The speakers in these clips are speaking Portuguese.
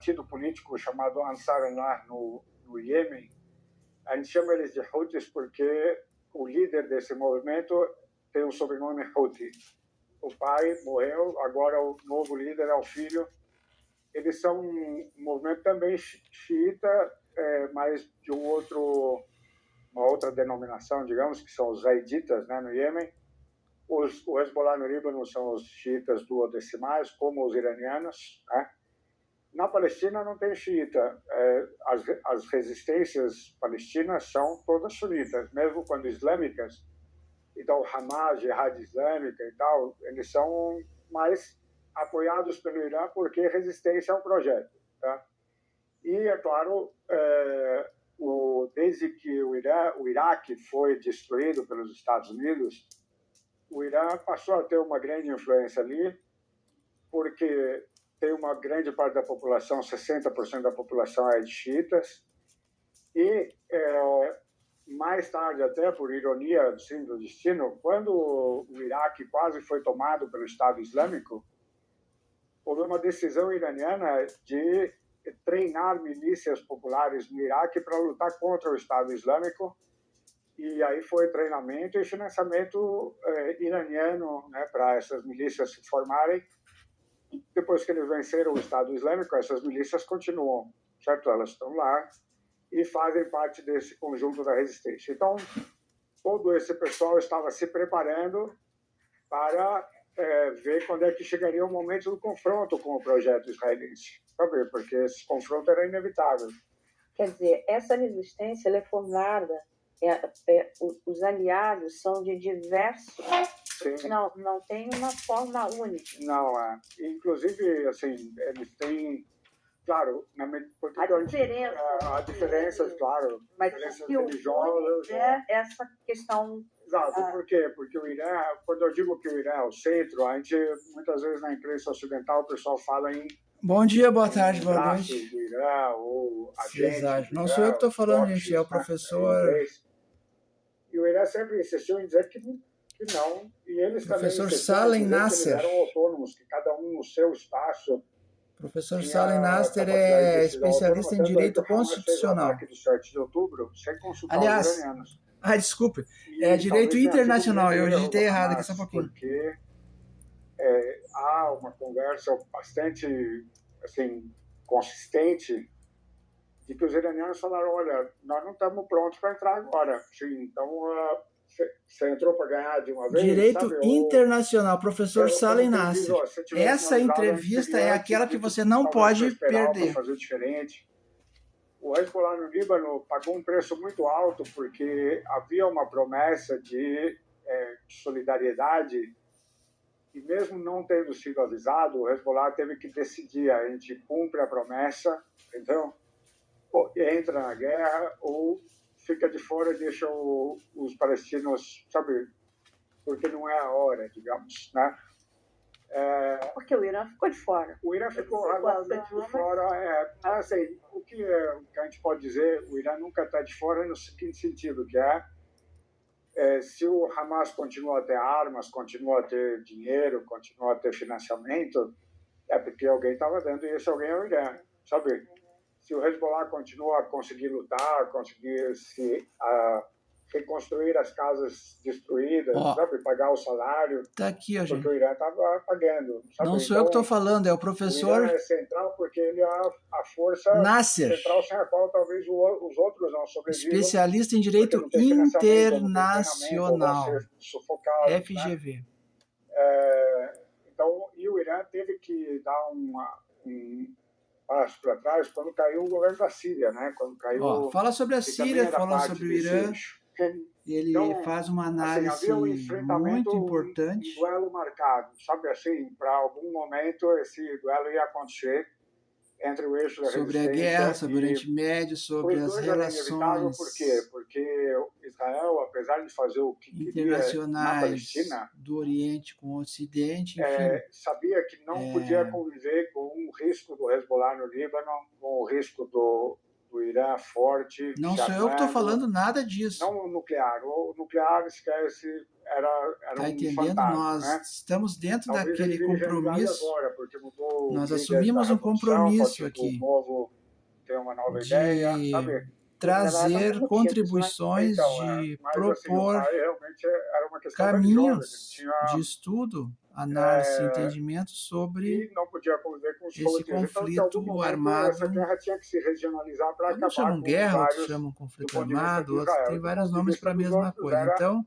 partido político chamado Ansar Allah no Iêmen. A gente chama eles de Houthis porque o líder desse movimento tem o sobrenome Houthi. O pai morreu, agora o novo líder é o filho. Eles são um movimento também xiita, mas de uma outra denominação, digamos, que são os zaiditas, né, no Iêmen. O Hezbollah no Líbano são os xiitas duodecimais, como os iranianos, né? Na Palestina não tem xiita. As resistências palestinas são todas sunitas, mesmo quando islâmicas. Então, Hamas, Jihad Islâmica e tal, eles são mais apoiados pelo Irã porque resistência ao projeto. Tá? E, é claro, desde que o Iraque foi destruído pelos Estados Unidos, o Irã passou a ter uma grande influência ali, porque tem uma grande parte da população, 60% da população é de xiitas, e mais tarde, até por ironia do destino, quando o Iraque quase foi tomado pelo Estado Islâmico, houve uma decisão iraniana de treinar milícias populares no Iraque para lutar contra o Estado Islâmico, e aí foi treinamento e financiamento iraniano, né, para essas milícias se formarem. Depois que eles venceram o Estado Islâmico, essas milícias continuam, certo? Elas estão lá e fazem parte desse conjunto da resistência. Então, todo esse pessoal estava se preparando para ver quando é que chegaria o momento do confronto com o projeto israelense, sabe? Porque esse confronto era inevitável. Quer dizer, essa resistência ela é formada, os aliados são de diversos... Sim. Não tem uma forma única. Não, inclusive, assim, eles têm, claro, há diferenças, claro, mas diferenças religiosas. Essa questão... Exato, por quê? Porque o Irã, quando eu digo que o Irã é o centro, a gente, muitas vezes na imprensa ocidental, o pessoal fala em... Bom dia, boa tarde, boa noite. Do Irã, ou agentes. Não sou eu que estou falando, gente, é o professor... E o Irã sempre insistiu em dizer que não, e eles professor também Salem Nasser. Eles eram autônomos, que cada um no seu espaço. Professor Salem Nasser é especialista em direito constitucional. De 7 de outubro, sem consultar aliás, os iranianos. Desculpe, é direito internacional, eu digitei errado aqui só um pouquinho. Porque há uma conversa bastante assim, consistente de que os iranianos falaram, olha, nós não estamos prontos para entrar agora. Sim, então... Você entrou para ganhar de uma vez? Direito sabe? internacional, professor Salem Nasser. Essa entrevista é aquela que você não pode perder. Fazer diferente. O Hezbollah no Líbano pagou um preço muito alto porque havia uma promessa de solidariedade e mesmo não tendo sido avisado, o Hezbollah teve que decidir, a gente cumpre a promessa, entendeu? Ou entra na guerra ou fica de fora e deixa os palestinos, sabe, porque não é a hora, digamos, né? Porque o Irã ficou de fora. O Irã ficou relativamente de fora. Assim, o que a gente pode dizer, o Irã nunca está de fora no seguinte sentido, que se o Hamas continua a ter armas, continua a ter dinheiro, continua a ter financiamento, é porque alguém estava dando e esse alguém é o Irã, sabe? Se o Hezbollah continua a conseguir lutar, conseguir reconstruir as casas destruídas, sabe, pagar o salário, tá aqui, porque o Irã estava pagando. Sabe? Não sou eu que estou falando, é o professor... O Irã é central porque ele é a força Nasser, central sem a qual talvez os outros não sobrevivam. Especialista em direito internacional, FGV. Né? Então, e o Irã teve que dar um passo para trás quando caiu o governo da Síria, né? Quando caiu. Fala sobre a Síria, fala sobre o Irã. Ele então, faz uma análise muito importante. Um duelo marcado, sabe assim, para algum momento esse duelo ia acontecer entre o eixo da sobre a guerra, sobre o Oriente Médio, sobre as relações. Por quê? Porque Israel, apesar de fazer o que internacionais queria na Palestina, do Oriente com o Ocidente, enfim, sabia que não podia conviver com o risco do Hezbollah no Líbano, com o risco do Irã forte. Não sou eu que estou falando nada disso. Não o nuclear. O nuclear, esquece, Está entendendo? Nós estamos dentro daquele compromisso. Agora, porque mudou nós assumimos um compromisso aqui tem uma nova ideia, sabe? Trazer contribuições, de propor caminhos de estudo, análise e entendimento sobre esse conflito armado. Essa guerra tinha que se regionalizar para acabar. Uns chamam guerra, outros chamam conflito armado, outros têm vários nomes para a mesma coisa. Então,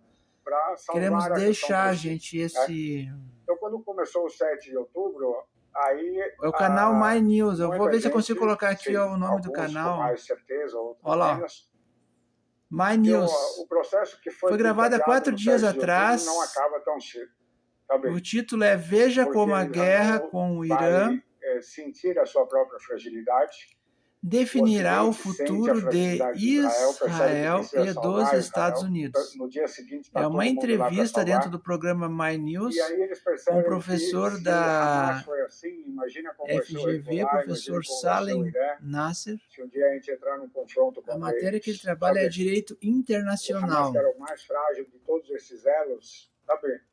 queremos deixar, gente, esse... Então, quando começou o 7 de outubro, aí... É o canal My News. Eu vou ver se eu consigo colocar aqui o nome do canal. Com mais certeza, olha lá. My News. O processo que foi gravado há 4 dias atrás. Não acaba tão cedo. Tá, o título é Veja como a guerra com o Irã sentir a sua própria fragilidade. Definirá o futuro de Israel e dos Estados Unidos. No dia seguinte, é uma entrevista dentro do programa My News com o professor da FGV, professor Salem Nasser. Se um dia a gente entrar num confronto com a matéria que ele trabalha é direito internacional. O era o mais frágil de todos esses elos.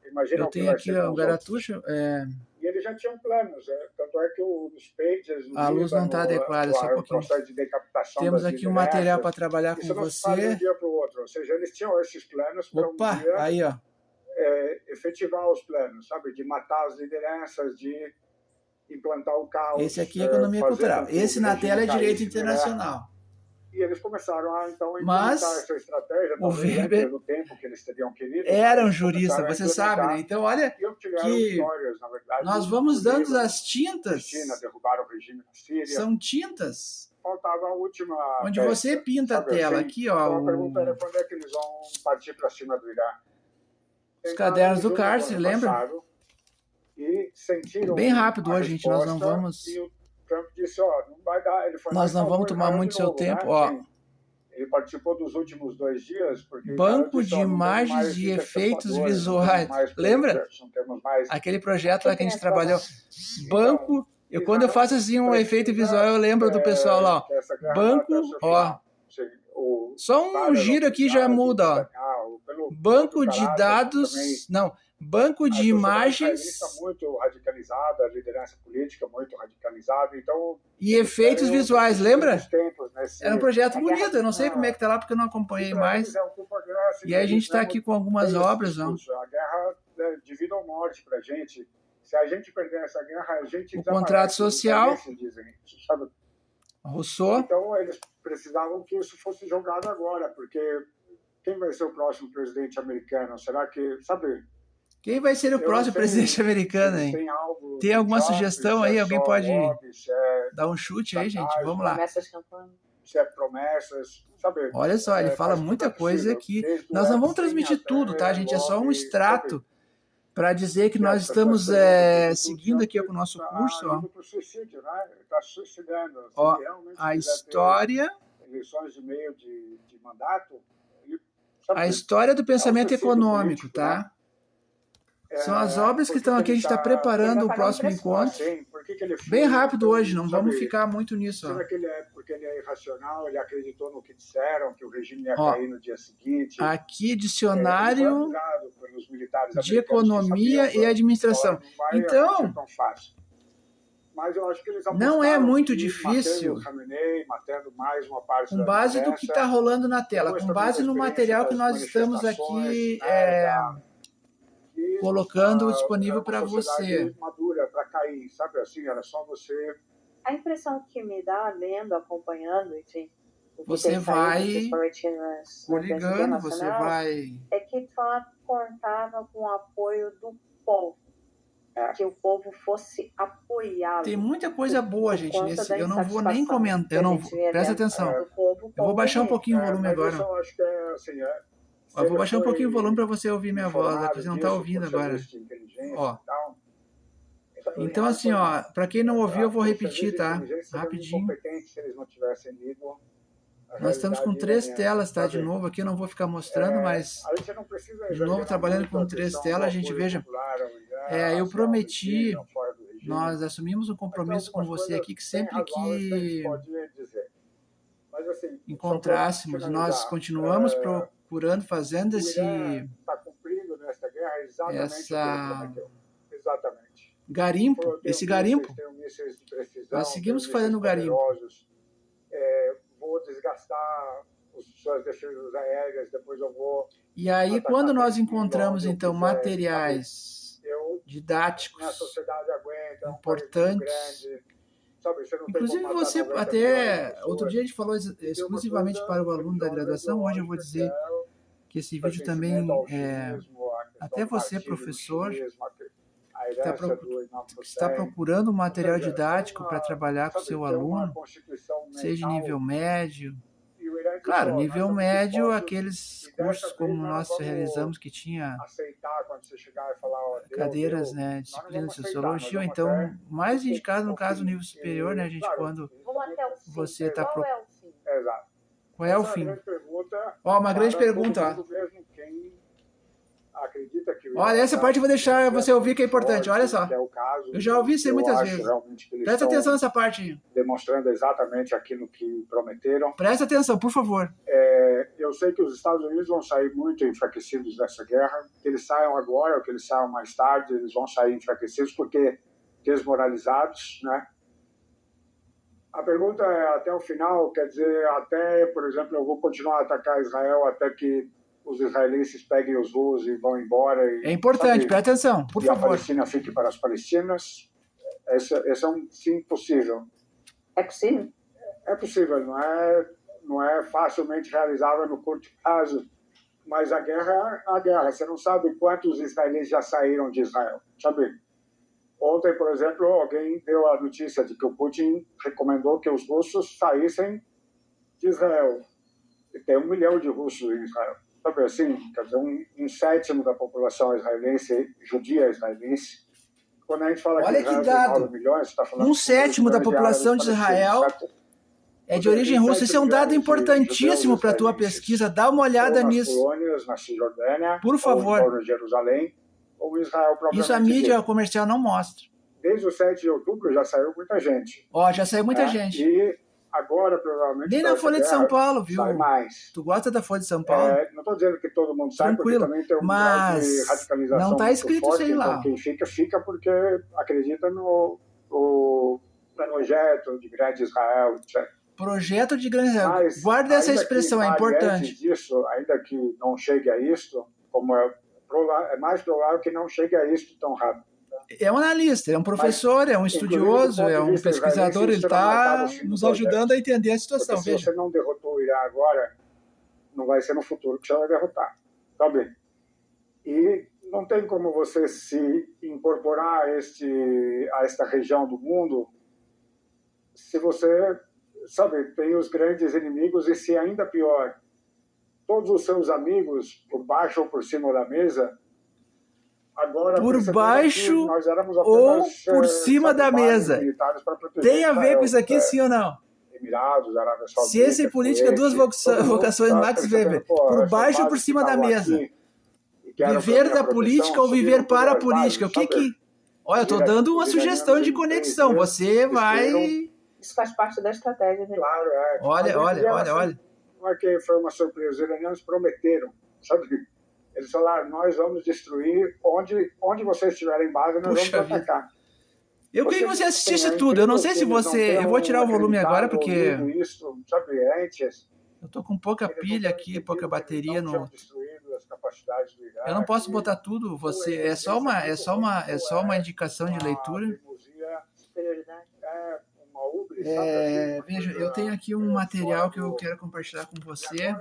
Imagina eu tenho aqui o Garatucho. E eles já tinham planos, tanto é que os pages... A luz não está adequada, só um pouquinho. Temos aqui um material para trabalhar com você. De um dia para o outro, ou seja, eles tinham esses planos para um dia aí, ó. Efetivar os planos, sabe? De matar as lideranças, de implantar o caos. Esse aqui é economia cultural. Esse na tela é direito internacional. E eles começaram a, então, implementar essa estratégia, o Weber no tempo que eles teriam querido. Era um jurista, você sabe, né? Então, olha que histórias, na verdade, nós vamos dando as tintas. Derrubaram o regime na Síria. São tintas. Faltava a última onde você pinta a tela. Aqui, ó. Então, a pergunta era quando é que eles vão partir para cima do Irã. Os cadernos do cárcere, lembra? E sentiram bem rápido hoje, gente. Nós não vamos... Trump disse, não vai dar. Ele foi nós não vamos tomar muito seu tempo, ó. Ele participou dos últimos 2 dias. Porque Banco de imagens e efeitos visuais. Lembra? Aquele projeto lá que a gente trabalhou. Banco. Quando eu faço assim um efeito visual, eu lembro do pessoal lá. Ó. Banco, ó. Só um giro aqui já muda, ó. Banco de dados. Não. Banco de imagens muito radicalizada, a liderança política muito radicalizada, então e efeitos visuais, lembra? Era um projeto bonito, eu não sei como é que tá lá porque eu não acompanhei mais. E aí a gente está aqui com algumas obras, ó. A guerra de vida ou morte para a gente. Se a gente perder essa guerra, a gente o contrato social. Sabe? Rousseau. Então eles precisavam que isso fosse jogado agora, porque quem vai ser o próximo presidente americano? Será que, sabe? Quem vai ser o próximo presidente americano, hein? Tem alguma sugestão aí? Alguém pode dar um chute aí, gente? Vamos lá. Promessas, sabe? Olha só, ele fala muita coisa aqui. Nós não vamos transmitir tudo, tá, gente? É só um extrato para dizer que nós estamos seguindo aqui com o nosso curso. Ó. Ó, a história... Eleições de meio de mandato. A história do pensamento econômico, tá? São as obras que estão aqui, a gente está preparando o próximo encontro. Bem rápido hoje, não vamos ficar muito nisso. Ó. Porque ele é irracional, ele acreditou no que disseram, que o regime ia cair no dia seguinte. Aqui, dicionário de economia e administração. Então, não é muito difícil, com base do que está rolando na tela, com base no material que nós estamos aqui... colocando disponível para você. Madura para cair, sabe assim, era só você. A impressão que me dá, lendo, acompanhando, enfim, você vai ligando, você vai. É que Trump contava com o apoio do povo, que o povo fosse apoiado. Tem muita coisa boa, gente, nesse. Eu não vou nem comentar. Eu não vou. Presta atenção. Eu vou baixar um pouquinho o volume agora. Eu acho que é assim, eu vou baixar um pouquinho o volume para você ouvir minha voz, que você não está ouvindo agora. Ó. Então, assim, ó, para quem não ouviu, eu vou repetir, tá? Rapidinho. Nós estamos com 3 telas, tá? De novo aqui, eu não vou ficar mostrando, mas de novo, trabalhando com 3 telas, a gente veja. Eu prometi, nós assumimos um compromisso com você aqui, que sempre que encontrássemos, nós continuamos procurando, fazendo guerra exatamente o que ele prometeu. Exatamente. Garimpo, esse garimpo. Nós seguimos fazendo garimpo. Vou desgastar suas defesas aéreas, depois eu vou... E aí, quando nós encontramos, então, materiais didáticos importantes... Inclusive você, até outro dia a gente falou exclusivamente para o aluno da graduação, hoje eu vou dizer que esse vídeo também é... Até você, professor, está procurando um material didático para trabalhar com o seu aluno, seja nível médio. Claro, nível médio, aqueles cursos como nós realizamos que tinha cadeiras, né, disciplina de sociologia, então mais indicado no caso nível superior, né, gente, quando você está procurando. Qual é o fim? Ó, uma grande pergunta, ó. Olha, essa parte eu vou deixar você ouvir que é importante, olha só. Eu já ouvi isso aí muitas vezes. Presta atenção nessa parte aí. Demonstrando exatamente aquilo que prometeram. Presta atenção, por favor. Eu sei que os Estados Unidos vão sair muito enfraquecidos dessa guerra. Que eles saiam agora ou que eles saiam mais tarde, eles vão sair enfraquecidos porque desmoralizados, né? A pergunta é até o final, quer dizer, até, por exemplo, eu vou continuar a atacar Israel até que os israelenses peguem os voos e vão embora. É importante, presta atenção, por favor. A Palestina fique para as palestinas. Esse é um sim possível. É possível? É possível, não é facilmente realizável no curto prazo, mas a guerra é a guerra. Você não sabe quantos israelenses já saíram de Israel, sabe? Ontem, por exemplo, alguém deu a notícia de que o Putin recomendou que os russos saíssem de Israel. E tem 1 milhão de russos em Israel. Sabe assim, quer dizer, um sétimo da população israelense, judia israelense. Quando a gente fala olha que dado, 9 milhões, tá falando 1/7 da população de Israel é de origem russa. Isso é um dado importantíssimo para a tua pesquisa. Dá uma olhada nisso. Colônias, na Cisjordânia, por favor. Ou em Jerusalém, ou Israel propriamente. Isso a mídia comercial não mostra. Desde o 7 de outubro já saiu muita gente. Ó, já saiu muita gente. E agora, provavelmente... Nem na Folha de São Paulo, viu? Sai mais. Tu gosta da Folha de São Paulo? Não estou dizendo que todo mundo sai, porque também tem um grau de radicalização. Não está escrito forte, isso aí lá. Então quem fica porque acredita no projeto de grande Israel, etc. Projeto de grande Israel. Guarda essa expressão, é importante. Disso, ainda que não chegue a isto, como é mais provável que não chegue a isto tão rápido. É um analista, é um professor, é um estudioso, é um pesquisador, ele está nos ajudando a entender a situação. Porque se você não derrotou o Irã agora, não vai ser no futuro que você vai derrotar. Tá bem? E não tem como você se incorporar a esta região do mundo se você, sabe, tem os grandes inimigos e, se ainda pior, todos os seus amigos, por baixo ou por cima da mesa, agora, por baixo ou por cima da mesa. Tem a ver com isso aqui, sim ou não? Emirados, Arábia Saudita, ciência e política, duas vocações, Max Weber. Por baixo ou por cima da mesa. Viver da política ou viver para a política. O que... Olha, eu estou dando uma sugestão de conexão. Você vai... Isso faz parte da estratégia. Né? Claro, Olha. Não é que foi uma surpresa. Os iranianos prometeram, sabe? Eles falaram, nós vamos destruir onde vocês estiverem base, nós vamos atacar. Eu queria que você assistisse tudo. Eu não sei se você... Eu vou tirar o volume agora, porque... Eu tô com pouca pilha aqui, pouca bateria no... Eu não posso botar tudo. Você é só uma indicação de leitura. Veja, eu tenho aqui um material que eu quero compartilhar com você.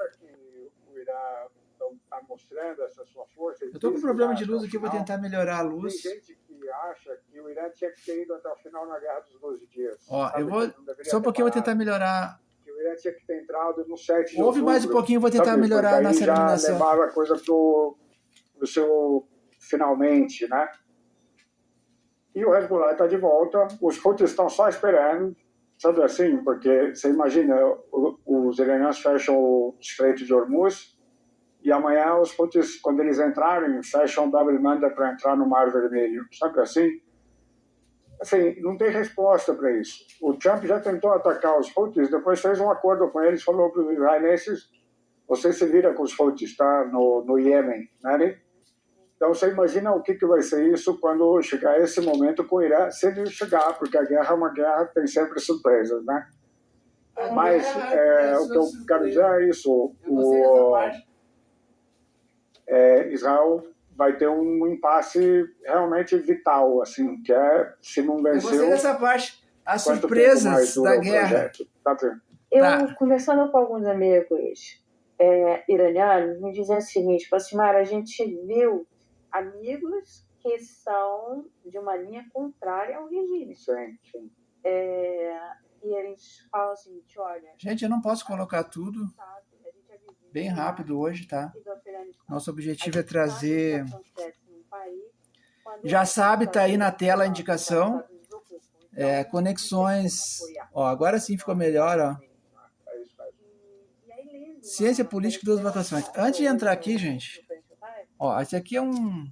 Eu estou com um problema de luz aqui, eu vou tentar melhorar a luz. Tem gente que acha que o Irã tinha que ter ido até o final na Guerra dos 12 Dias. Ó, eu vou... Só um pouquinho eu vou tentar melhorar. Que o Irã tinha que ter entrado no 7 de Ouve mais um pouquinho, eu vou tentar melhorar na iluminação. Já levava a coisa pro seu finalmente, né? E o Hezbollah está de volta, os Houthis estão só esperando, sabe assim? Porque, você imagina, os iranianos fecham o Estreito de Hormuz, e amanhã os Houthis, quando eles entrarem, fecham double manda para entrar no Mar Vermelho. Sabe assim? Assim, não tem resposta para isso. O Trump já tentou atacar os Houthis, depois fez um acordo com eles, falou para os israelenses, você se vira com os Houthis, tá? No Iêmen, né? Então, você imagina o que vai ser isso quando chegar esse momento com o Irã, se ele chegar, porque a guerra é uma guerra, tem sempre surpresas, né? Mas o que eu quero dizer é isso. Israel vai ter um impasse realmente vital, assim, que é, se não venceu... Eu gostei dessa parte, as surpresas da guerra. Eu, conversando com alguns amigos iranianos, me dizem o seguinte, Mara, a gente viu amigos que são de uma linha contrária ao regime. Sim, sim. E eles falam o seguinte, olha... Gente, eu não posso colocar tudo bem rápido hoje, tá? Nosso objetivo é trazer... Já sabe, tá aí na tela a indicação. Conexões... Ó, agora sim ficou melhor, ó. Ciência Política e Duas Vocações. Antes de entrar aqui, gente... Ó, esse aqui é um...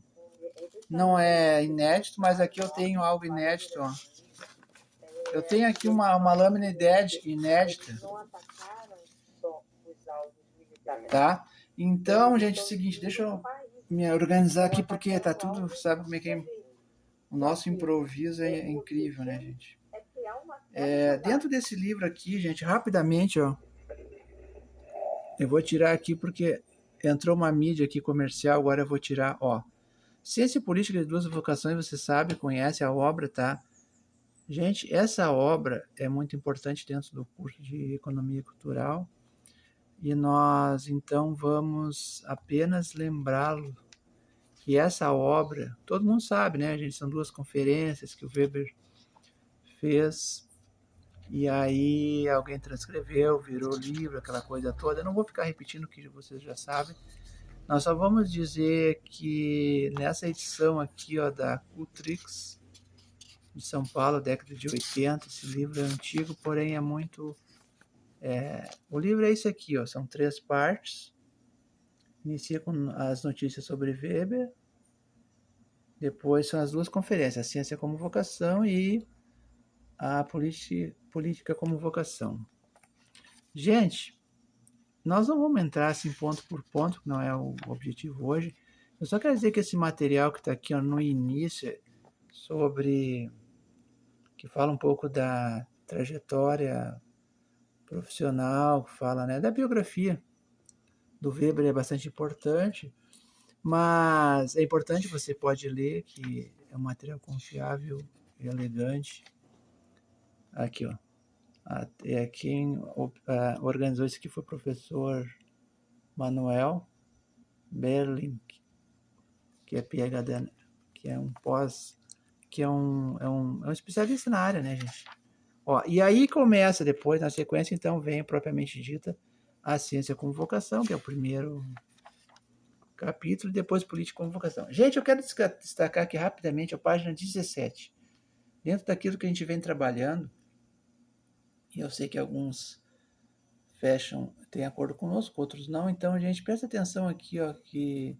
Não é inédito, mas aqui eu tenho algo inédito, ó. Eu tenho aqui uma lâmina inédita. Tá? Então, gente, é o seguinte, deixa eu me organizar aqui, porque tá tudo, sabe como é que é? O nosso improviso é incrível, né, gente? Dentro desse livro aqui, gente, rapidamente, ó, eu vou tirar aqui porque entrou uma mídia aqui comercial, agora eu vou tirar, ó. Ciência Política de Duas Vocações, você sabe, conhece a obra, tá? Gente, essa obra é muito importante dentro do curso de Economia Cultural e nós, então, vamos apenas lembrá-lo que essa obra, todo mundo sabe, né, gente? São duas conferências que o Weber fez e aí alguém transcreveu, virou livro, aquela coisa toda. Eu não vou ficar repetindo o que vocês já sabem. Nós só vamos dizer que nessa edição aqui, ó, da Cultrix, de São Paulo, década de 80, esse livro é antigo, porém é muito... o livro é isso aqui, ó, são 3 partes. Inicia com as notícias sobre Weber, depois são as 2 conferências, a Ciência como Vocação e a Política como Vocação. Gente, nós não vamos entrar assim ponto por ponto, que não é o objetivo hoje. Eu só quero dizer que esse material que está aqui, ó, no início, sobre... que fala um pouco da trajetória profissional, que fala, né, da biografia do Weber, é bastante importante, mas é importante, você pode ler, que é um material confiável e elegante. Aqui, ó. Quem organizou isso aqui foi o professor Manuel Berling, que é PhD, que é um pós, que é um especialista na área, né, gente? Ó, e aí começa depois, na sequência, então, vem propriamente dita a Ciência como Vocação, que é o primeiro capítulo, e depois Política como Vocação. Gente, eu quero destacar aqui rapidamente a página 17. Dentro daquilo que a gente vem trabalhando, e eu sei que alguns têm acordo conosco, outros não, então, gente, presta atenção aqui, ó, que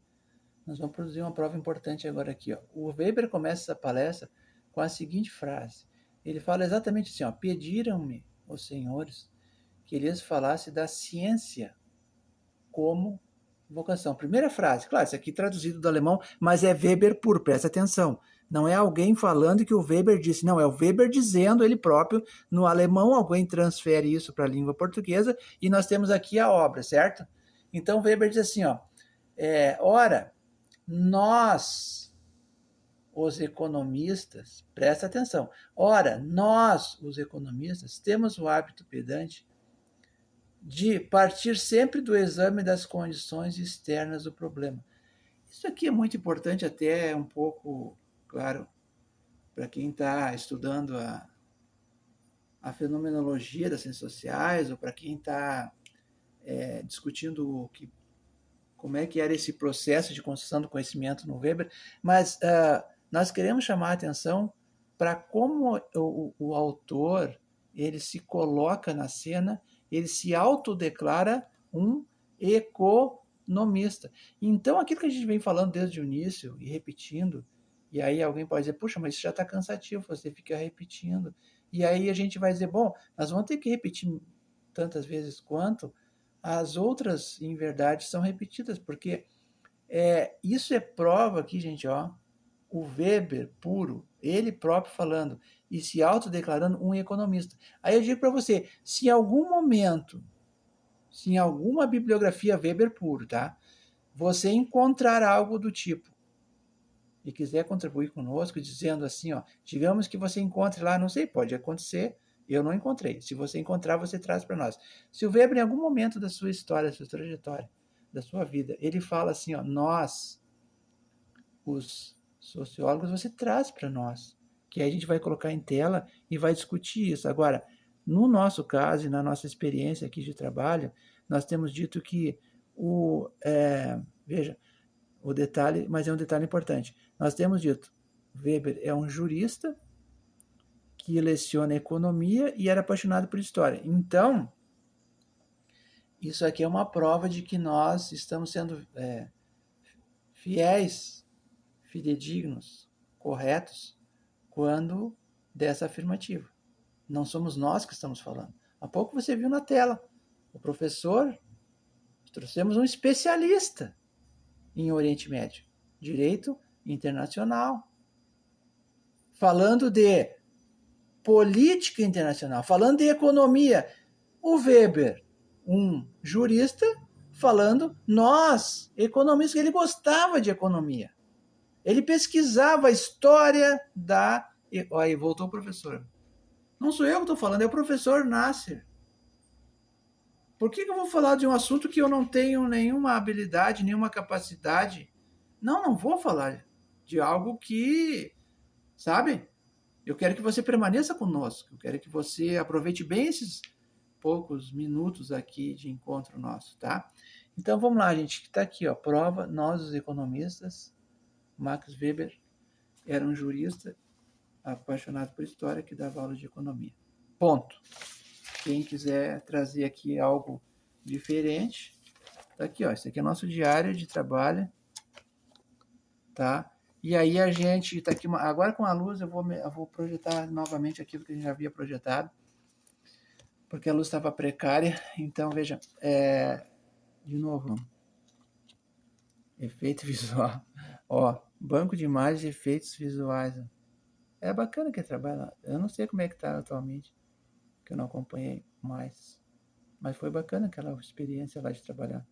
nós vamos produzir uma prova importante agora aqui, ó. O Weber começa essa palestra com a seguinte frase. Ele fala exatamente assim, ó: pediram-me os senhores que lhes falasse da ciência como vocação. Primeira frase, claro, isso aqui traduzido do alemão, mas é Weber puro, presta atenção. Não é alguém falando que o Weber disse, não, é o Weber dizendo ele próprio, no alemão alguém transfere isso para a língua portuguesa, e nós temos aqui a obra, certo? Então Weber diz assim, ó, ora, nós, os economistas, presta atenção, ora, nós, os economistas, temos o hábito pedante de partir sempre do exame das condições externas do problema. Isso aqui é muito importante, até um pouco, claro, para quem está estudando a fenomenologia das ciências sociais, ou para quem está discutindo como é que era esse processo de construção do conhecimento no Weber, mas nós queremos chamar a atenção para como o autor ele se coloca na cena, ele se autodeclara um economista. Então, aquilo que a gente vem falando desde o início e repetindo, e aí alguém pode dizer, puxa, mas isso já está cansativo, você fica repetindo. E aí a gente vai dizer, bom, nós vamos ter que repetir tantas vezes quanto as outras, em verdade, são repetidas, porque Isso é prova aqui, gente, ó, o Weber puro, ele próprio falando e se autodeclarando um economista. Aí eu digo para você, se em algum momento, se em alguma bibliografia Weber puro, tá, você encontrar algo do tipo e quiser contribuir conosco dizendo assim, ó, digamos que você encontre lá, não sei, pode acontecer, eu não encontrei. Se você encontrar, você traz para nós. Se o Weber, em algum momento da sua história, da sua trajetória, da sua vida, ele fala assim, ó, nós, os sociólogos, você traz para nós, que aí a gente vai colocar em tela e vai discutir isso. Agora, no nosso caso e na nossa experiência aqui de trabalho, nós temos dito que veja, o detalhe, mas é um detalhe importante. Nós temos dito, Weber é um jurista que leciona economia e era apaixonado por história. Então, isso aqui é uma prova de que nós estamos sendo fiéis, fidedignos, corretos, quando dessa afirmativa. Não somos nós que estamos falando. Há pouco você viu na tela, o professor, trouxemos um especialista em Oriente Médio, direito internacional, falando de política internacional, falando de economia. O Weber, um jurista, falando, nós, economistas, ele gostava de economia. Ele pesquisava a história da... Aí voltou o professor. Não sou eu que estou falando, é o professor Nasser. Por que eu vou falar de um assunto que eu não tenho nenhuma habilidade, nenhuma capacidade? Não vou falar de algo que, sabe? Eu quero que você permaneça conosco. Eu quero que você aproveite bem esses poucos minutos aqui de encontro nosso, tá? Então, vamos lá, gente. Está aqui, ó, prova. Nós, os economistas, Max Weber era um jurista apaixonado por história que dava aula de economia. Ponto. Quem quiser trazer aqui algo diferente, tá aqui, ó. Esse aqui é nosso diário de trabalho, tá? E aí a gente tá aqui, agora com a luz eu vou projetar novamente aquilo que a gente já havia projetado, porque a luz estava precária. Então, veja, de novo, efeito visual, ó, banco de imagens e efeitos visuais. É bacana que trabalha lá. Eu não sei como é que tá atualmente, que eu não acompanhei mais, mas foi bacana aquela experiência lá de trabalhar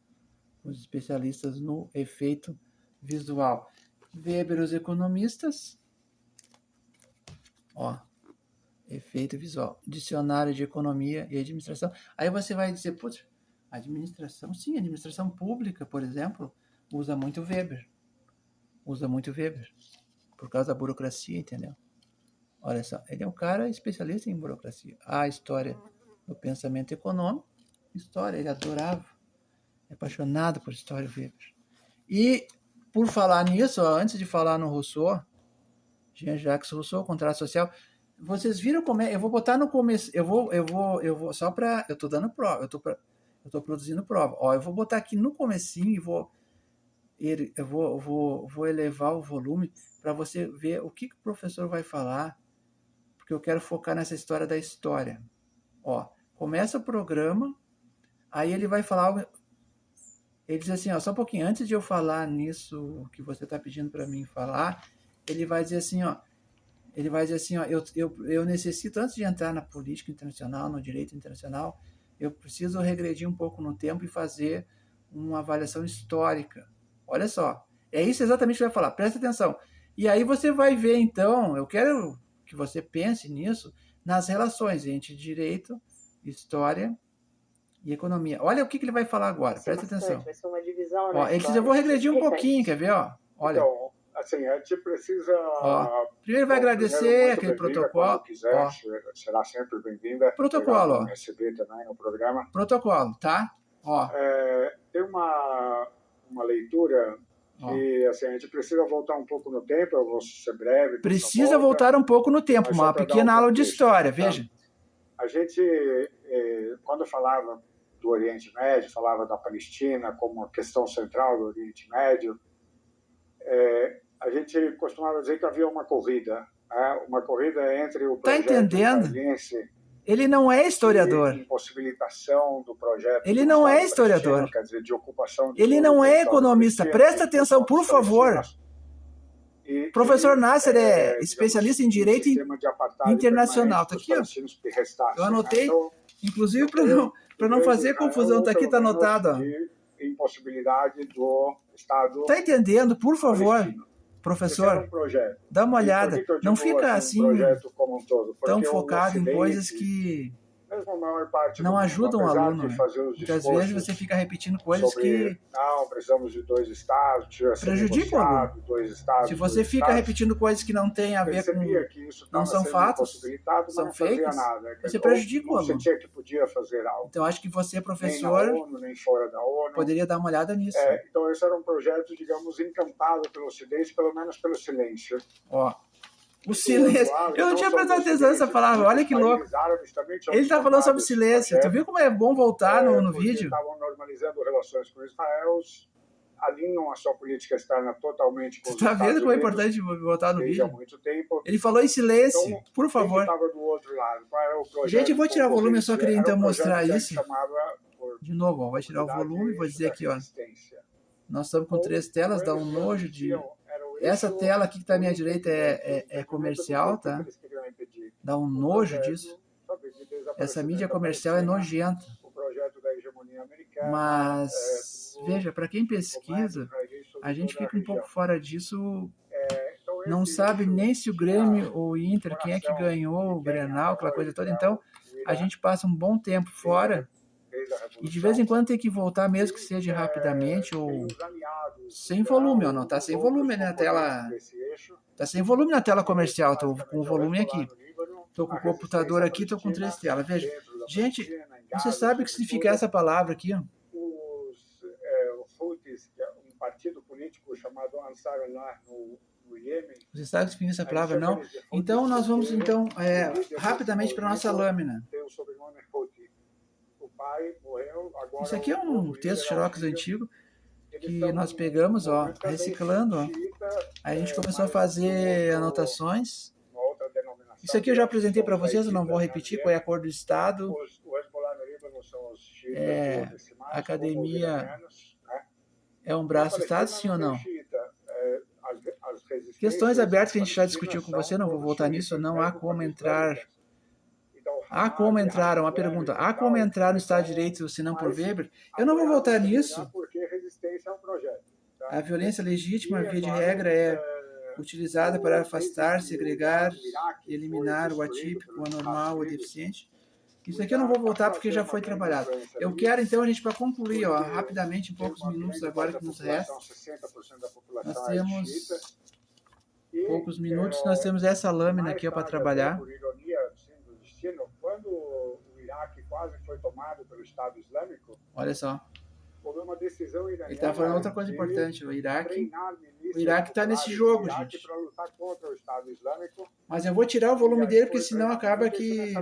com os especialistas no efeito visual. Weber, os economistas, ó, efeito visual, dicionário de economia e administração. Aí você vai dizer, putz, administração, sim, administração pública, por exemplo, usa muito Weber, por causa da burocracia, entendeu? Olha só, ele é um cara especialista em burocracia. A história do pensamento econômico, história, ele adorava, é apaixonado por história, Weber. E, por falar nisso, ó, antes de falar no Rousseau, Jean-Jacques Rousseau, contrato social, vocês viram como é? Eu vou botar no começo, eu vou só para, eu tô dando prova, eu tô produzindo prova. Ó, eu vou botar aqui no comecinho e vou elevar o volume para você ver o que o professor vai falar, porque eu quero focar nessa história da história. Ó, começa o programa, aí ele vai falar algo. Ele diz assim, ó, só um pouquinho, antes de eu falar nisso que você está pedindo para mim falar, ele vai dizer assim, ó, eu necessito, antes de entrar na política internacional, no direito internacional, eu preciso regredir um pouco no tempo e fazer uma avaliação histórica. Olha só, é isso exatamente que vai falar, presta atenção. E aí você vai ver, então, eu quero que você pense nisso, nas relações entre direito, história e economia. Olha o que ele vai falar agora, presta atenção. Vai ser uma divisão, ó, ele diz, eu vou regredir um pouquinho, quer ver? Ó, olha. Então, assim, a gente precisa... Ó, primeiro vai agradecer aquele protocolo. Quiser, ó, será sempre bem-vinda. Protocolo, ó. Receber também no programa. Protocolo, tá? Ó. Tem uma leitura que, assim, a gente precisa voltar um pouco no tempo, eu vou ser breve. Precisa voltar um pouco no tempo, uma pequena aula de história, veja. A gente, quando falava do Oriente Médio, falava da Palestina como uma questão central do Oriente Médio, a gente costumava dizer que havia uma corrida entre o projeto israelense Ele não é historiador. Impossibilitação do projeto. Ele não é historiador. Quer dizer, de ocupação de ele não é economista. Presta atenção, por favor. Professor Nasser é especialista em direito internacional. Está aqui, ó. Eu anotei, inclusive, para não fazer confusão. Está aqui, está anotado. Impossibilidade do Estado. Está entendendo? Por favor, professor, dá uma olhada. Não fica assim tão focado em coisas que não ajudam o aluno. Né? Muitas vezes você fica repetindo coisas que não, precisamos de 2 estados, prejudicam o aluno. Se você fica repetindo coisas que não têm a ver com... não são fatos, são fakes, você prejudica o aluno. Que podia fazer algo. Então, acho que você, professor, nem na ONU, nem fora da ONU, poderia dar uma olhada nisso. Então, esse era um projeto, digamos, encantado pelo Ocidente, pelo menos pelo silêncio. Ó. O silêncio. Eu não tinha prestado atenção nessa palavra. Olha que louco. Ele está falando sobre silêncio. Tu viu como é bom voltar no vídeo? Estavam normalizando relações com Israel, alinham a sua política externa totalmente com os Estados Unidos. Você está vendo como é importante voltar no vídeo? Há muito tempo. Ele falou em silêncio. Então, por favor. Do outro lado? Qual era o projeto? Gente, eu vou tirar o volume. Eu só queria então mostrar isso. De novo, ó, vai tirar o volume e vou dizer aqui, ó. Nós estamos com 3 telas, dá um nojo de... Essa tela aqui que está à minha direita é comercial, tá? Dá um nojo disso. Essa mídia comercial é nojenta. Mas, veja, para quem pesquisa, a gente fica um pouco fora disso. Não sabe nem se o Grêmio ou o Inter, quem é que ganhou o Grenal, aquela coisa toda. Então, a gente passa um bom tempo fora. E de vez em quando tem que voltar, mesmo que seja rapidamente ou sem volume, ó, não tá sem volume na tela. Tá sem volume na tela comercial, tô com o volume aqui. Tô com o computador aqui, tô com 3 telas. Veja, gente, você sabe o que significa essa palavra aqui, ó? Os Houthis, que é um partido político chamado Ansar Allah no Iêmen. Você sabe o que significa essa palavra, não? Então nós vamos rapidamente para nossa lâmina. Tem o sobrenome Houthi. Pai morreu, agora isso aqui é um texto Xerox antigo que nós pegamos, ó, reciclando, ó. Aí a gente começou a fazer anotações. Isso aqui eu já apresentei para vocês, eu não vou repetir qual é a cor do estado. Academia é um braço do estado, sim ou não? Questões abertas que a gente já discutiu com você, não vou voltar nisso, não há como entrar... Há como entrar, uma pergunta, há como entrar no Estado de Direito se não por Weber? Eu não vou voltar nisso. A violência legítima, via de regra, é utilizada para afastar, segregar e eliminar o atípico, o anormal, o deficiente. Isso aqui eu não vou voltar porque já foi trabalhado. Eu quero, então, a gente, para concluir, ó, rapidamente, em poucos minutos agora que nos resta, nós temos poucos minutos, nós temos essa lâmina aqui para trabalhar. Quando o Iraque quase foi tomado pelo Estado Islâmico, olha só. Houve uma decisão iraniana. Ele está falando outra coisa importante. O Iraque está nesse jogo, gente. Para lutar contra o Estado Islâmico. Mas eu vou tirar o volume dele, porque senão acaba que...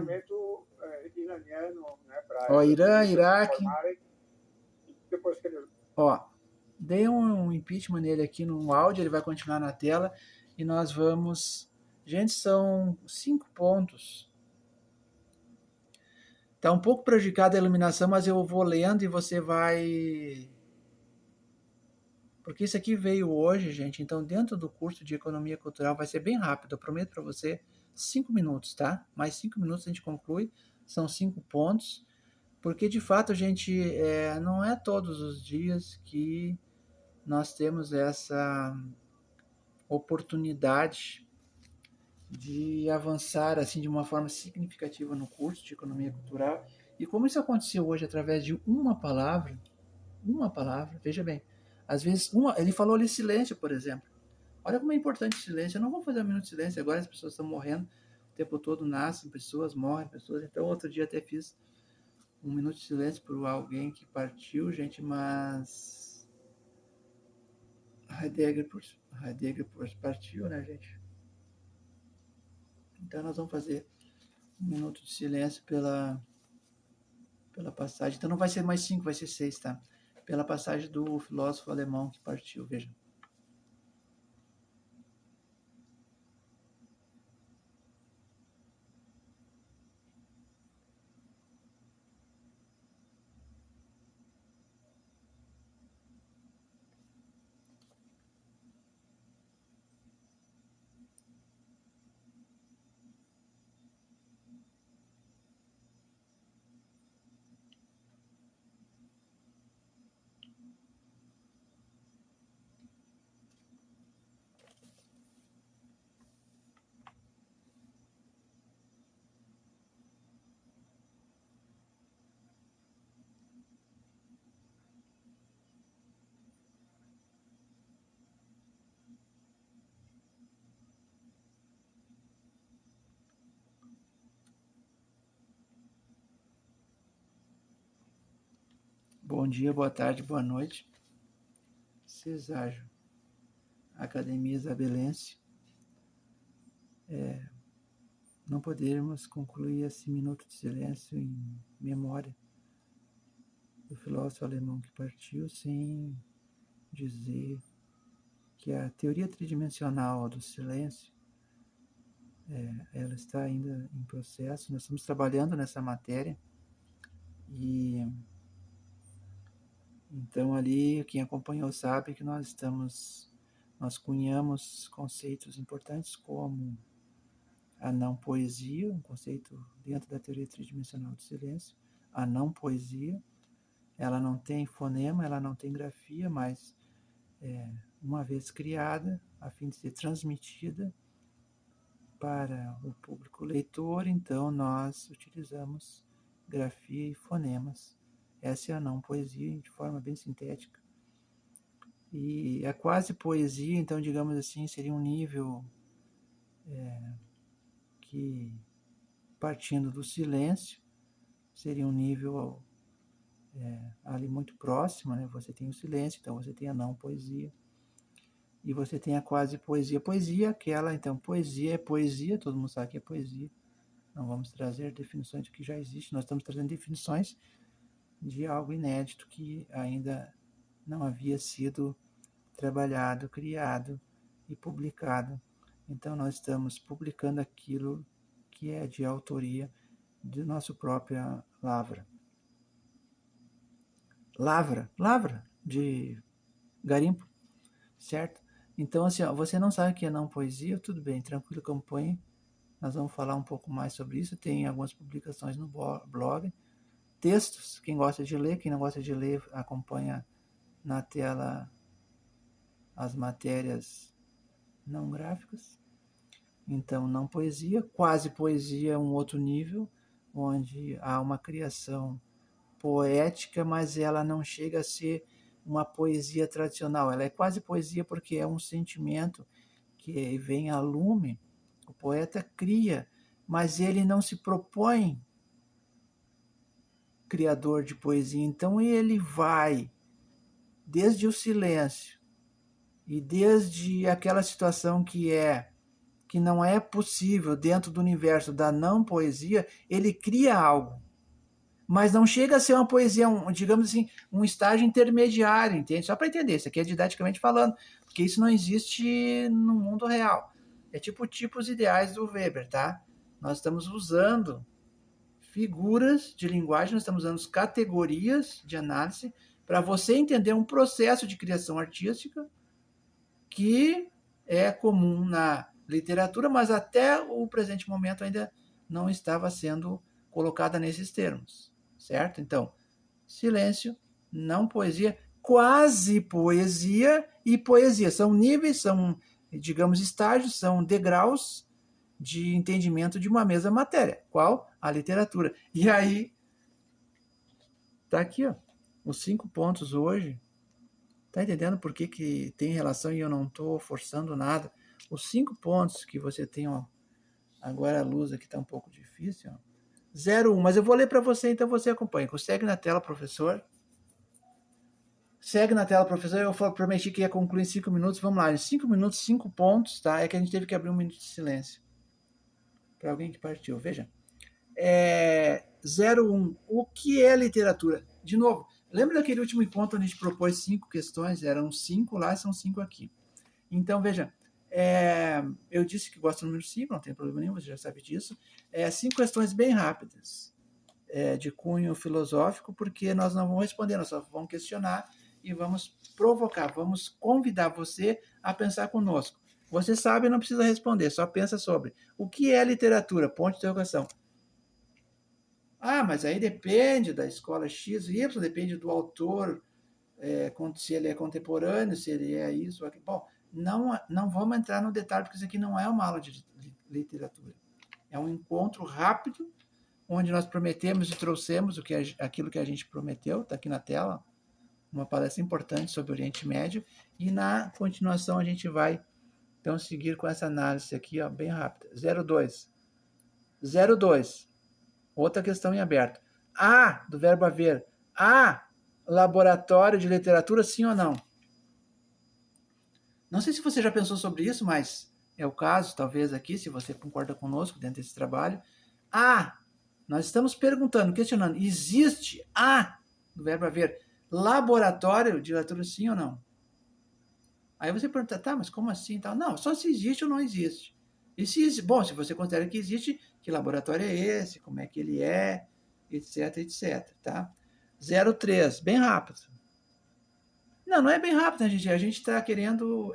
iraniano, né, ó, Irã, Iraque. Depois que ele... Ó, dei um impeachment nele aqui no áudio, ele vai continuar na tela. E nós vamos... Gente, são 5 pontos. Está um pouco prejudicada a iluminação, mas eu vou lendo e você vai... Porque isso aqui veio hoje, gente. Então, dentro do curso de Economia Cultural, vai ser bem rápido. Eu prometo para você 5 minutos, tá? Mais 5 minutos a gente conclui. São 5 pontos. Porque, de fato, a gente... não é todos os dias que nós temos essa oportunidade de avançar assim de uma forma significativa no curso de Economia Cultural. E como isso aconteceu hoje através de uma palavra, veja bem, às vezes ele falou ali silêncio, por exemplo. Olha como é importante o silêncio. Eu não vou fazer um minuto de silêncio agora, as pessoas estão morrendo o tempo todo, nascem pessoas, morrem pessoas. Então outro dia até fiz um minuto de silêncio por alguém que partiu, gente, mas Heidegger partiu, né, gente? Então nós vamos fazer um minuto de silêncio pela passagem. Então não vai ser mais 5, vai ser 6, tá? Pela passagem do filósofo alemão que partiu, veja. Bom dia, boa tarde, boa noite. Ceságio, Academia Isabelense. Não podermos concluir esse minuto de silêncio em memória do filósofo alemão que partiu sem dizer que a teoria tridimensional do silêncio ela está ainda em processo. Nós estamos trabalhando nessa matéria e então ali quem acompanhou sabe que nós cunhamos conceitos importantes como a não poesia, um conceito dentro da teoria tridimensional do silêncio. A não poesia, ela não tem fonema, ela não tem grafia, mas uma vez criada, a fim de ser transmitida para o público leitor, então nós utilizamos grafia e fonemas. Essa é a não poesia, de forma bem sintética. E a quase poesia, então, digamos assim, seria um nível que, partindo do silêncio, seria um nível ali muito próximo, né? Você tem o silêncio, então você tem a não poesia. E você tem a quase poesia. Poesia aquela, então, poesia é poesia, todo mundo sabe que é poesia. Não vamos trazer definições do que já existe, nós estamos trazendo definições de algo inédito que ainda não havia sido trabalhado, criado e publicado. Então, nós estamos publicando aquilo que é de autoria de nossa própria lavra. Lavra de garimpo, certo? Então, assim, você não sabe o que é não poesia, tudo bem, tranquilo, acompanhe. Nós vamos falar um pouco mais sobre isso. Tem algumas publicações no blog. Textos, quem gosta de ler, quem não gosta de ler, acompanha na tela as matérias não gráficas. Então, não poesia. Quase poesia é um outro nível, onde há uma criação poética, mas ela não chega a ser uma poesia tradicional. Ela é quase poesia porque é um sentimento que vem a lume. O poeta cria, mas ele não se propõe criador de poesia. Então ele vai desde o silêncio e desde aquela situação que não é possível dentro do universo da não poesia, ele cria algo. Mas não chega a ser uma poesia, digamos assim, um estágio intermediário, entende? Só para entender, isso aqui é didaticamente falando, porque isso não existe no mundo real. É tipo tipos ideais do Weber, tá? Nós estamos usando figuras de linguagem, nós estamos usando categorias de análise para você entender um processo de criação artística que é comum na literatura, mas até o presente momento ainda não estava sendo colocada nesses termos. Certo? Então, silêncio, não poesia, quase poesia e poesia. São níveis, são, digamos, estágios, são degraus de entendimento de uma mesma matéria. Qual? A literatura. E aí, tá aqui, ó, os 5 pontos hoje. Tá entendendo por que tem relação e eu não estou forçando nada? Os 5 pontos que você tem, ó, agora a luz aqui está um pouco difícil, ó. 01, mas eu vou ler para você, então você acompanha. Segue na tela, professor. Segue na tela, professor. Eu prometi que ia concluir em 5 minutos. Vamos lá, em 5 minutos, 5 pontos, tá? É que a gente teve que abrir um minuto de silêncio para alguém que partiu. Veja. 01. O que é literatura? De novo, lembra daquele último ponto onde a gente propôs 5 questões? Eram 5 lá, são 5 aqui. Então, veja. Eu disse que gosto do número 5, não tem problema nenhum, você já sabe disso. 5 questões bem rápidas, de cunho filosófico, porque nós não vamos responder, nós só vamos questionar e vamos provocar, vamos convidar você a pensar conosco. Você sabe, não precisa responder, só pensa sobre. O que é literatura? Ponto de interrogação. Ah, mas aí depende da escola X e Y, depende do autor, se ele é contemporâneo, se ele é isso ou aquilo. Bom, não vamos entrar no detalhe, porque isso aqui não é uma aula de literatura. É um encontro rápido, onde nós prometemos e trouxemos aquilo que a gente prometeu, está aqui na tela, uma palestra importante sobre o Oriente Médio, e na continuação a gente vai, então, seguir com essa análise aqui, ó, bem rápida. 02. Outra questão em aberto. Do verbo haver. laboratório de literatura, sim ou não? Não sei se você já pensou sobre isso, mas é o caso, talvez aqui, se você concorda conosco dentro desse trabalho. Nós estamos perguntando, questionando, existe do verbo haver, laboratório de literatura, sim ou não? Aí você pergunta, tá, mas como assim? Não, só se existe ou não existe. E se você considera que existe, que laboratório é esse, como é que ele é, etc, etc, tá? 03, bem rápido. Não é bem rápido, né, gente? A gente está querendo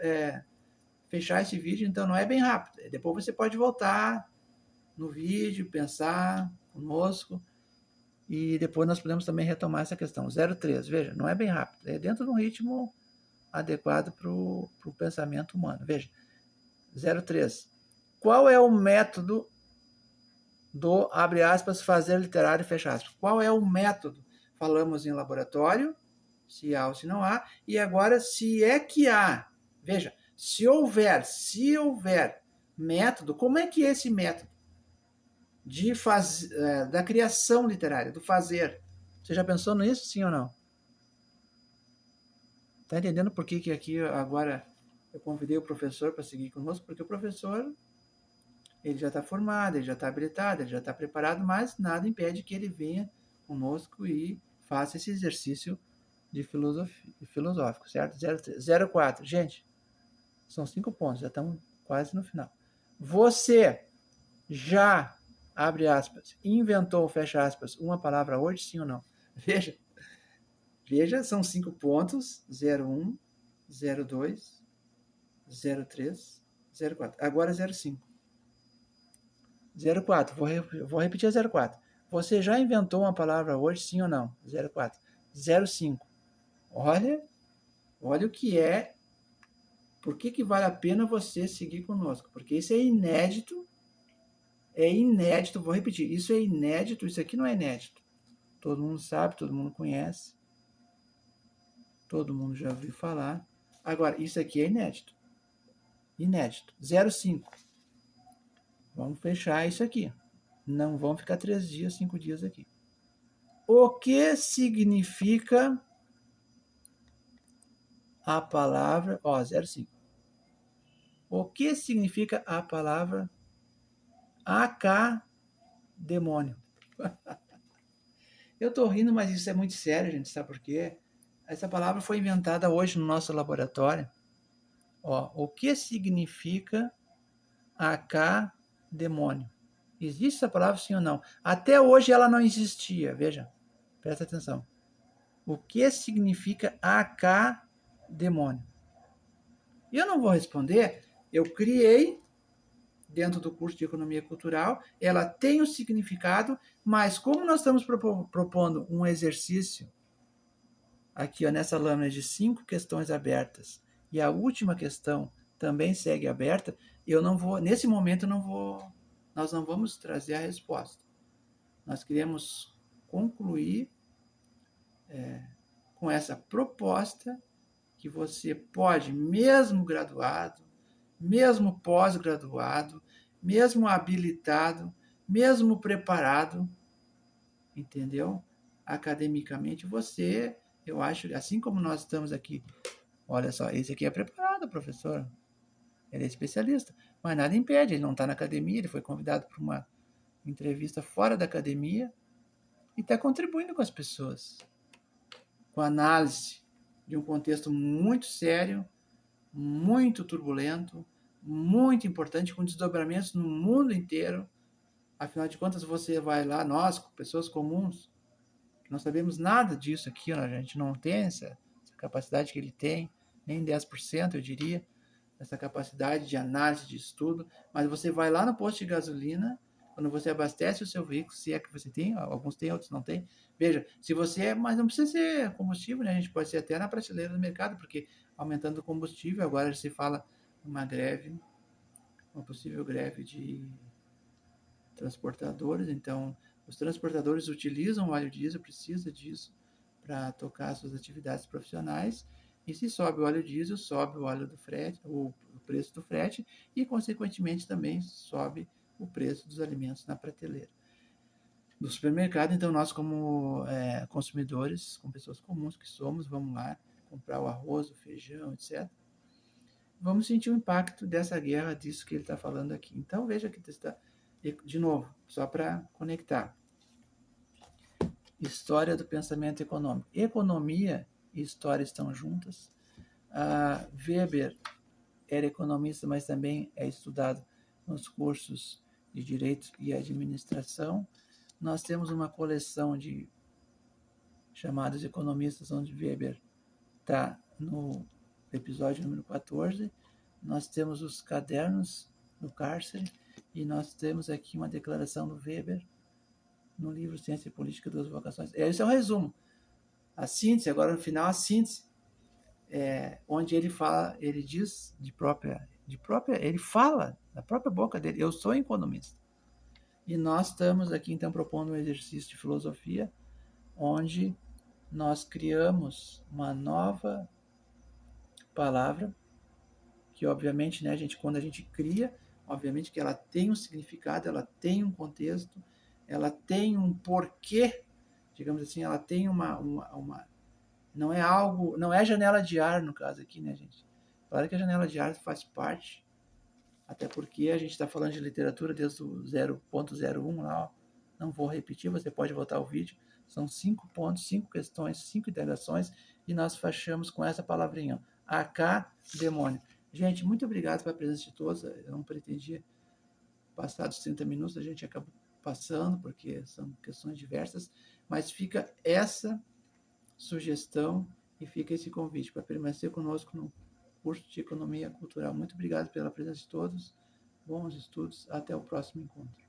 fechar esse vídeo, então não é bem rápido. Depois você pode voltar no vídeo, pensar conosco, e depois nós podemos também retomar essa questão. 03, veja, não é bem rápido, é dentro de um ritmo adequado para o pensamento humano. Veja, 03. Qual é o método do, abre aspas, fazer literário, fecha aspas? Qual é o método? Falamos em laboratório, se há ou se não há, e agora se é que há. Veja, se houver método, como é que é esse método da criação literária, do fazer? Você já pensou nisso, sim ou não? Está entendendo por que aqui agora eu convidei o professor para seguir conosco? Porque o professor, ele já está formado, ele já está habilitado, ele já está preparado, mas nada impede que ele venha conosco e faça esse exercício de filosófico, certo? 04. Gente, são 5 pontos, já estamos quase no final. Você já, abre aspas, inventou, fecha aspas, uma palavra hoje, sim ou não? Veja, são 5 pontos, 01, 02, 03, 04. Agora 05. 04, vou repetir a 04. Você já inventou uma palavra hoje, sim ou não? 04. 05. Olha o que é. Por que vale a pena você seguir conosco? Porque isso é inédito. É inédito, vou repetir. Isso é inédito, isso aqui não é inédito. Todo mundo sabe, todo mundo conhece. Todo mundo já ouviu falar. Agora, isso aqui é inédito. Inédito. 05. Vamos fechar isso aqui. Não vão ficar 3 dias, 5 dias aqui. O que significa a palavra... 05. O que significa a palavra academônio? Eu estou rindo, mas isso é muito sério, gente. Sabe por quê? Essa palavra foi inventada hoje no nosso laboratório. O que significa academônio? Existe essa palavra, sim ou não? Até hoje ela não existia. Veja, presta atenção. O que significa academônio? Eu não vou responder. Eu criei dentro do curso de Economia Cultural. Ela tem um significado, mas como nós estamos propondo um exercício aqui nessa lâmina de 5 questões abertas, e a última questão também segue aberta, nesse momento nós não vamos trazer a resposta. Nós queremos concluir com essa proposta que você pode, mesmo graduado, mesmo pós-graduado, mesmo habilitado, mesmo preparado, entendeu? Academicamente, eu acho, assim como nós estamos aqui, olha só, esse aqui é preparado, professor. Ele é especialista, mas nada impede, ele não está na academia, ele foi convidado para uma entrevista fora da academia e está contribuindo com as pessoas, com a análise de um contexto muito sério, muito turbulento, muito importante, com desdobramentos no mundo inteiro. Afinal de contas, você vai lá, nós, pessoas comuns, não sabemos nada disso aqui, a gente não tem essa capacidade que ele tem, nem 10%, eu diria, essa capacidade de análise, de estudo, mas você vai lá no posto de gasolina, quando você abastece o seu veículo, se é que você tem, alguns têm, outros não têm, veja, se você mas não precisa ser combustível, né? A gente pode ser até na prateleira do mercado, porque aumentando o combustível, agora se fala uma possível greve de transportadores, então os transportadores utilizam o óleo diesel, precisa disso para tocar suas atividades profissionais, e se sobe o óleo diesel, sobe o óleo do frete, o preço do frete, e consequentemente também sobe o preço dos alimentos na prateleira. do supermercado. Então, nós como consumidores, como pessoas comuns que somos, vamos lá comprar o arroz, o feijão, etc. Vamos sentir o impacto dessa guerra, disso que ele está falando aqui. Então, veja que está, de novo, só para conectar. História do pensamento econômico. Economia e história estão juntas. Weber era economista, mas também é estudado nos cursos de Direito e Administração. Nós temos uma coleção de chamados economistas, onde Weber está no episódio número 14. Nós temos os cadernos do cárcere e nós temos aqui uma declaração do Weber no livro Ciência e Política das Vocações. Esse é um resumo. A síntese, agora no final, a síntese, onde ele fala, ele diz ele fala da própria boca dele, eu sou economista. E nós estamos aqui, então, propondo um exercício de filosofia, onde nós criamos uma nova palavra, que obviamente, né, quando a gente cria, obviamente que ela tem um significado, ela tem um contexto, ela tem um porquê, digamos assim, ela tem uma não é algo, não é janela de ar no caso aqui, né, gente? Claro que a janela de ar faz parte, até porque a gente está falando de literatura desde o 0.01 lá, ó. Não vou repetir, você pode voltar ao vídeo. São 5 pontos, 5 questões, 5 integrações, e nós fechamos com essa palavrinha, AK, demônio. Gente, muito obrigado pela presença de todos. Eu não pretendia passar dos 30 minutos, a gente acabou passando, porque são questões diversas, mas fica essa sugestão e fica esse convite para permanecer conosco no curso de Economia Cultural. Muito obrigado pela presença de todos. Bons estudos. Até o próximo encontro.